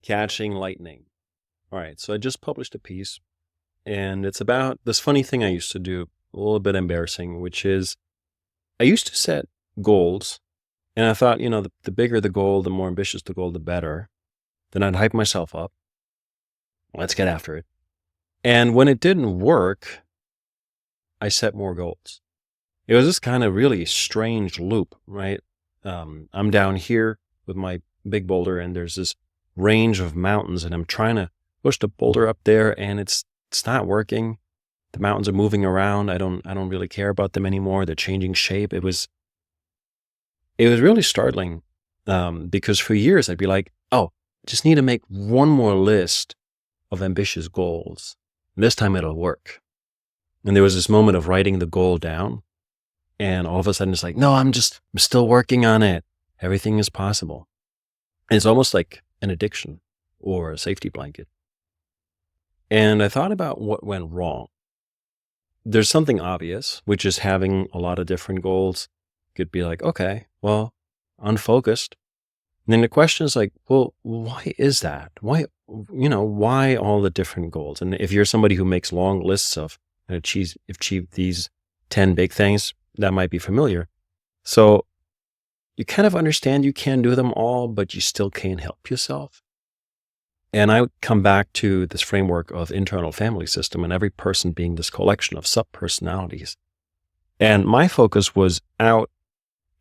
Catching lightning. All right. So I just published a piece and it's about this funny thing I used to do, a little bit embarrassing, which is I used to set goals and I thought, the bigger the goal, the more ambitious the goal, the better. Then I'd hype myself up. Let's get after it. And when it didn't work, I set more goals. It was this kind of really strange loop, right? I'm down here with my big boulder and there's this range of mountains and I'm trying to push the boulder up there and it's not working. The mountains are moving around. I don't really care about them anymore. They're changing shape. It was really startling because for years I'd be like, oh, just need to make one more list of ambitious goals. This time it'll work. And there was this moment of writing the goal down. And all of a sudden it's like, no, I'm still working on it. Everything is possible. And it's almost like an addiction or a safety blanket. And I thought about what went wrong. There's something obvious, which is having a lot of different goals. Could be like, okay, well, unfocused. And then the question is like, well, why is that? Why all the different goals? And if you're somebody who makes long lists of achieve these 10 big things, that might be familiar. So you kind of understand you can't do them all, but you still can't help yourself. And I would come back to this framework of internal family system and every person being this collection of sub-personalities. And my focus was out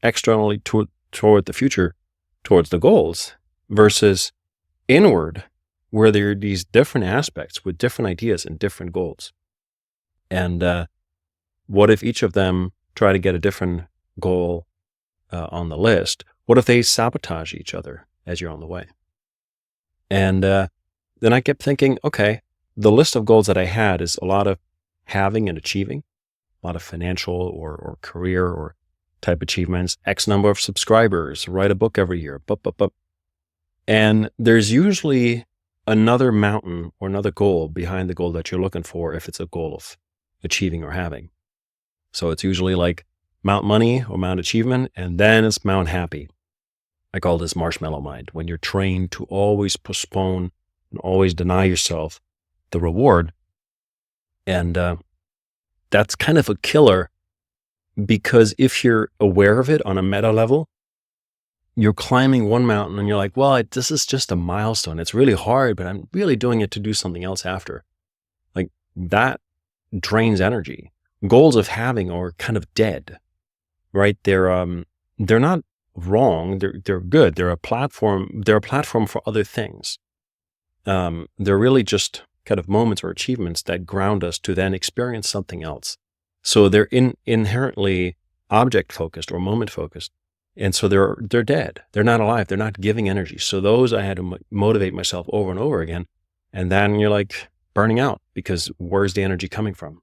externally toward the future, towards the goals, versus inward, where there are these different aspects with different ideas and different goals. And what if each of them try to get a different goal on the list? What if they sabotage each other as you're on the way? And then I kept thinking, okay, the list of goals that I had is a lot of having and achieving, a lot of financial or career or type achievements, X number of subscribers, write a book every year, And there's usually another mountain or another goal behind the goal that you're looking for if it's a goal of achieving or having. So it's usually like Mount Money or Mount Achievement, and then it's Mount Happy. I call this marshmallow mind, when you're trained to always postpone and always deny yourself the reward. And that's kind of a killer, because if you're aware of it on a meta level, you're climbing one mountain and you're like, well, this is just a milestone. It's really hard, but I'm really doing it to do something else after. Like that drains energy. Goals of having are kind of dead, right? They're not wrong. They're good. They're a platform. They're a platform for other things. They're really just kind of moments or achievements that ground us to then experience something else. So they're inherently object focused or moment focused. And so they're dead. They're not alive. They're not giving energy. So those I had to motivate myself over and over again. And then you're like burning out, because where's the energy coming from?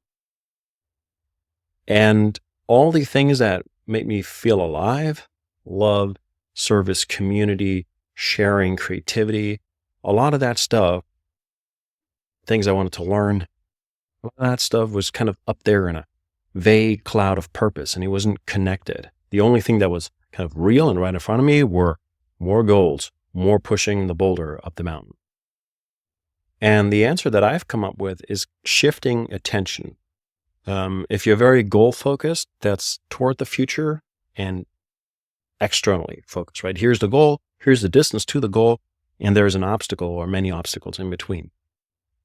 And all the things that make me feel alive, love, service, community, sharing, creativity, a lot of that stuff, things I wanted to learn, a lot of that stuff was kind of up there in a vague cloud of purpose, and it wasn't connected. The only thing that was kind of real and right in front of me were more goals, more pushing the boulder up the mountain. And the answer that I've come up with is shifting attention. If you're very goal focused, that's toward the future and externally focused, right? Here's the goal, here's the distance to the goal, and there's an obstacle or many obstacles in between.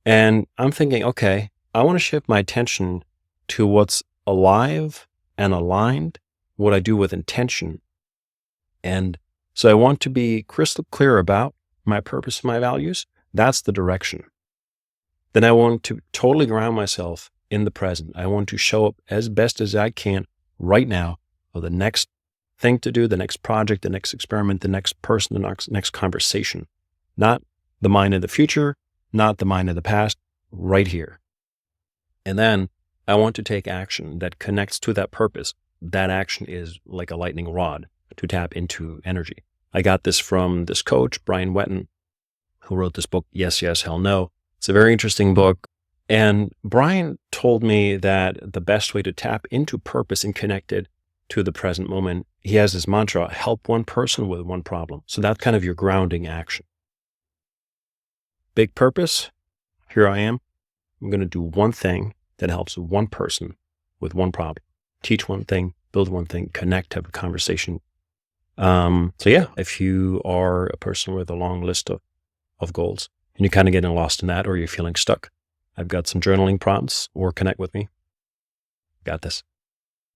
And I'm thinking, okay, I want to shift my attention to what's alive and aligned, what I do with intention. And so I want to be crystal clear about my purpose, my values. That's the direction. Then I want to totally ground myself in the present. I want to show up as best as I can right now for the next thing to do, the next project, the next experiment, the next person, the next conversation. Not the mind of the future, not the mind of the past, right here. And then I want to take action that connects to that purpose. That action is like a lightning rod to tap into energy. I got this from this coach, Brian Wetton, who wrote this book, Yes, Yes, Hell No. It's a very interesting book. And Brian told me that the best way to tap into purpose and connect it to the present moment, he has this mantra, help one person with one problem. So that's kind of your grounding action. big purpose. Here I am. I'm going to do one thing that helps one person with one problem. Teach one thing, build one thing, connect, have a conversation. So yeah, if you are a person with a long list of goals and you're kind of getting lost in that, or you're feeling stuck, I've got some journaling prompts, or connect with me. Got this.